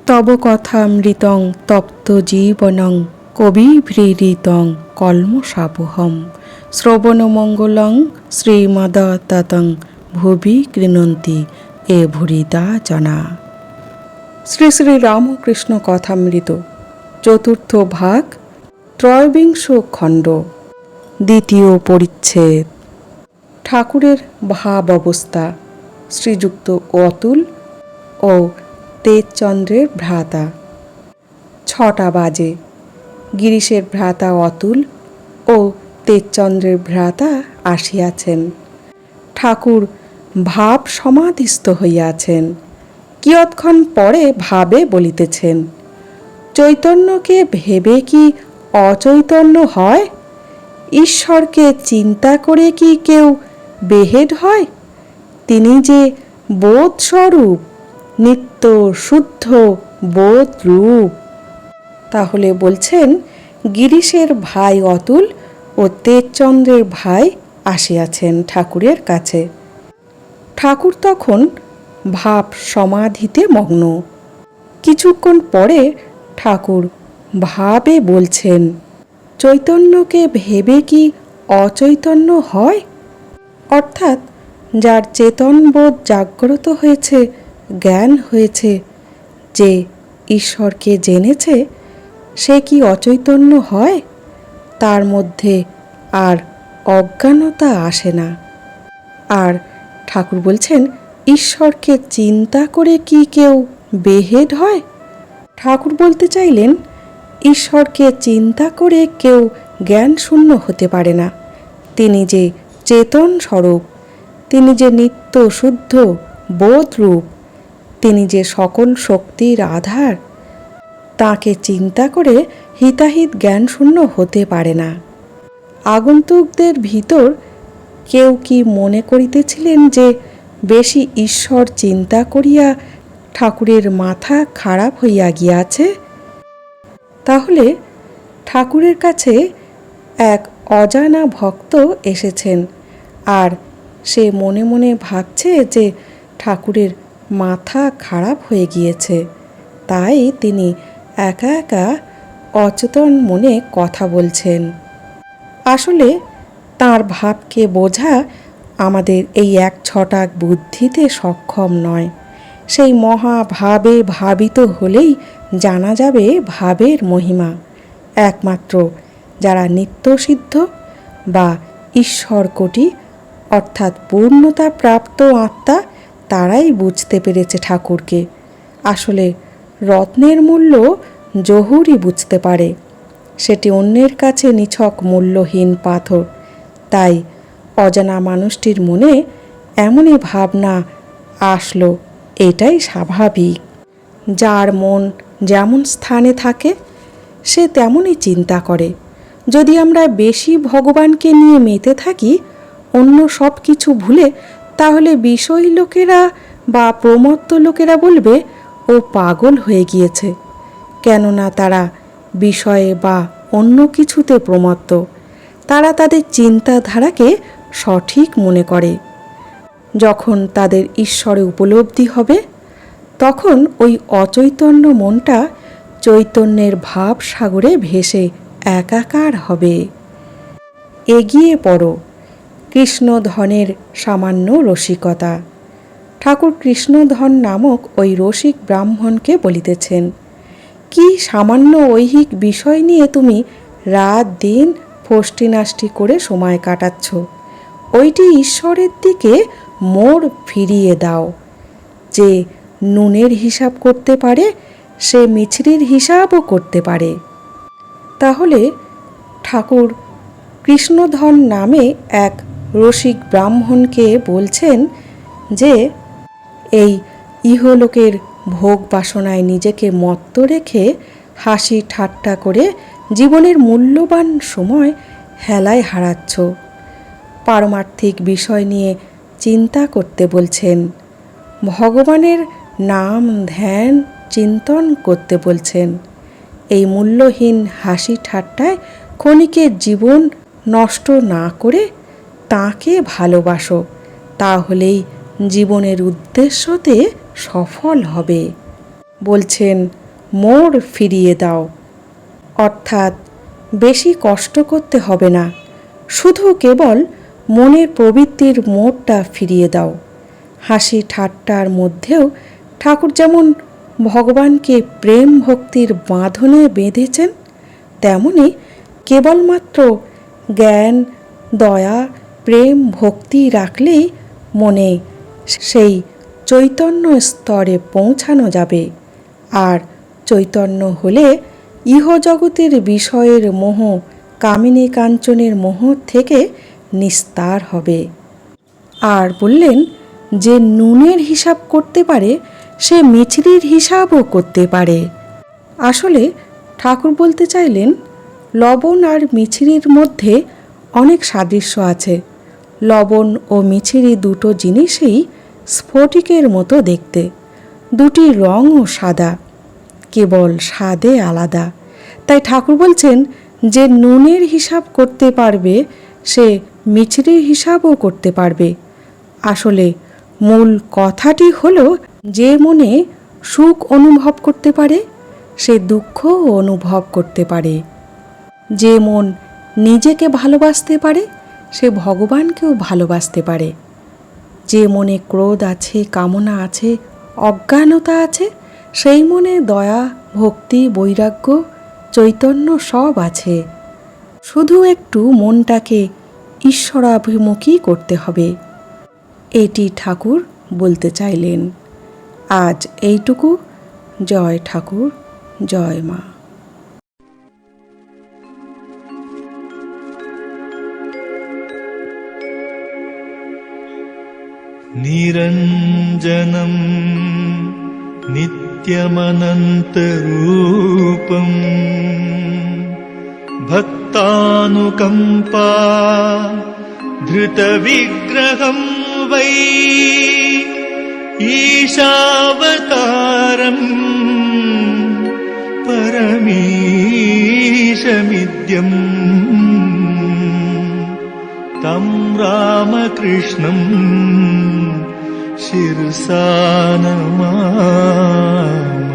তব কথামৃতং তপ্ত জীবনং কবিভৃহৃতং কল্মষাপহম শ্রবণমঙ্গলং শ্রীমদততং ভুবি গৃণন্তি এ ভুরিদা জনা। শ্রী শ্রী রামকৃষ্ণ কথামৃত চতুর্থ ভাগ ত্রয়োবিংশ খণ্ড দ্বিতীয় পরিচ্ছেদ। ঠাকুরের ভাব অবস্থা। শ্রীযুক্ত অতুল ও তেজচন্দ্রের ভ্রাতা। 6টা বাজে। গিরিশের ভ্রাতা অতুল ও তেজচন্দ্রের ভ্রাতা আসিয়াছেন। ঠাকুর ভাব সমাধিস্থ হইয়াছেন। কিয়ৎক্ষণ পরে ভাবে বলিতেছেন, চৈতন্যকে ভেবে কি অচৈতন্য হয়? ঈশ্বরকে চিন্তা করে কি কেউ বেহেড হয়? তিনি যে বোধস্বরূপ, নিত্য শুদ্ধ বোধ রূপ। তাহলে বলছেন, গিরিশের ভাই অতুল ও তেজচন্দ্রের ভাই আসিয়াছেন ঠাকুরের কাছে। ঠাকুর তখন ভাব সমাধিতে মগ্ন। কিছুক্ষণ পরে ঠাকুর ভাবে বলছেন, চৈতন্যকে ভেবে কি অচৈতন্য হয়? অর্থাৎ যার চেতনবোধ জাগ্রত হয়েছে, জ্ঞান হয়েছে, যে ঈশ্বরকে জেনেছে, সে কি অচৈতন্য হয়? তার মধ্যে আর অজ্ঞানতা আসে না। আর ঠাকুর বলছেন, ঈশ্বরকে চিন্তা করে কি কেউ বেহেড হয়? ঠাকুর বলতে চাইলেন, ঈশ্বরকে চিন্তা করে কেউ জ্ঞান শূন্য হতে পারে না। তিনি যে চেতন স্বরূপ, তিনি যে নিত্য শুদ্ধ বোধরূপ, তিনি যে সকল শক্তির আধার, তাকে চিন্তা করে হিতাহিত জ্ঞান শূন্য হতে পারে না। আগন্তুকদের ভিতর কেউ কি মনে করিতেছিলেন যে বেশি ঈশ্বর চিন্তা করিয়া ঠাকুরের মাথা খারাপ হইয়া গিয়াছে? তাহলে ঠাকুরের কাছে এক অজানা ভক্ত এসেছেন, আর সে মনে মনে ভাবছে যে ঠাকুরের মাথা খারাপ হয়ে গিয়েছে, তাই তিনি একা একা অচেতন মনে কথা বলছেন। আসলে তার ভাবকে বোঝা আমাদের এই এক ছটাক বুদ্ধিতে সক্ষম নয়। সেই মহাভাবে ভাবিত হলেই জানা যাবে ভাবের মহিমা। একমাত্র যারা নিত্যসিদ্ধ বা ঈশ্বরকোটি অর্থাৎ পূর্ণতা প্রাপ্ত আত্মা, তারাই বুঝতে পেরেছে ঠাকুরকে। আসলে রত্নের মূল্য জহুরি বুঝতে পারে, সেটি অন্যের কাছে নিছক মূল্যহীন পাথর। তাই অজানা মানুষটির মনে এমনই ভাবনা আসলো, এটাই স্বাভাবিক। যার মন যেমন স্থানে থাকে সে তেমনই চিন্তা করে। যদি আমরা বেশি ভগবানকে নিয়ে মেতে থাকি, অন্য সব কিছু ভুলে, তাহলে বিষয়ী লোকেরা বা প্রমত্ত লোকেরা বলবে ও পাগল হয়ে গিয়েছে। কেননা তারা বিষয়ে বা অন্য কিছুতে প্রমত্ত। তারা তাদের চিন্তাধারাকে সঠিক মনে করে। যখন তাদের ঈশ্বরে উপলব্ধি হবে, তখন ওই অচৈতন্য মনটা চৈতন্যের ভাব সাগরে ভেসে একাকার হবে। এগিয়ে পড়ো। কৃষ্ণধনের সামান্য রসিকতা। ঠাকুর কৃষ্ণধন নামক ওই রসিক ব্রাহ্মণকে বলিতেছেন, কি সামান্য ঐহিক বিষয় নিয়ে তুমি রাত দিন ফষ্টিনাষ্টি করে সময় কাটাচ্ছ? ওইটি ঈশ্বরের দিকে মোড় ফিরিয়ে দাও। যে নুনের হিসাব করতে পারে, সে মিছরির হিসাবও করতে পারে। তাহলে ঠাকুর কৃষ্ণধন নামে এক রসিক ব্রাহ্মণকে বলছেন যে এই ইহলোকের ভোগ বাসনায় নিজেকে মত্ত রেখে হাসি ঠাট্টা করে জীবনের মূল্যবান সময় হেলায় হারাচ্ছ। পারমার্থিক বিষয় নিয়ে চিন্তা করতে বলছেন। ভগবানের নাম ধ্যান চিন্তন করতে বলছেন। এই মূল্যহীন হাসি ঠাট্টায় ক্ষণিকের জীবন নষ্ট না করে তাকে ভালোবাসো, তাহলেই জীবনের উদ্দেশ্যতে সফল হবে। বলছেন মোড় ফিরিয়ে দাও, অর্থাৎ বেশি কষ্ট করতে হবে না, শুধু কেবল মনের প্রবৃত্তির মোড়টা ফিরিয়ে দাও। হাসি ঠাট্টার মধ্যেও ঠাকুর যেমন ভগবানকে প্রেম ভক্তির বাঁধনে বেঁধেছেন, তেমনি কেবলমাত্র জ্ঞান, দয়া, প্রেম, ভক্তি রাখলেই মনে সেই চৈতন্য স্তরে পৌঁছানো যাবে। আর চৈতন্য হলে ইহজগতের বিষয়ের মোহ, কামিনী কাঞ্চনের মোহ থেকে নিস্তার হবে। আর বললেন, যে নুনের হিসাব করতে পারে সে মিছরির হিসাবও করতে পারে। আসলে ঠাকুর বলতে চাইলেন, লবণ আর মিছরির মধ্যে অনেক সাদৃশ্য আছে। লবণ ও মিছরি দুটো জিনিসই স্ফটিকের মতো দেখতে, দুটি রঙও সাদা, কেবল স্বাদে আলাদা। তাই ঠাকুর বলছেন, যে নুনের হিসাব করতে পারবে সে মিছরির হিসাবও করতে পারবে। আসলে মূল কথাটি হলো, যে মনে সুখ অনুভব করতে পারে সে দুঃখও অনুভব করতে পারে। যে মন নিজেকে ভালোবাসতে পারে সে ভগবানকেও ভালোবাসতে পারে। যে মনে ক্রোধ আছে, কামনা আছে, অজ্ঞানতা আছে, সেই মনে দয়া, ভক্তি, বৈরাগ্য, চৈতন্য সব আছে। শুধু একটু মনটাকে ঈশ্বরাভিমুখী করতে হবে, এটি ঠাকুর বলতে চাইলেন। আজ এইটুকু। জয় ঠাকুর, জয় মা। নিরঞ্জনম নিত্যমনন্তরূপম ভক্তানুকম্পা ধৃতবিগ্রহম वै ईशावतारं परमेशमिद्यं तं रामकृष्णं शिरसा नमामि।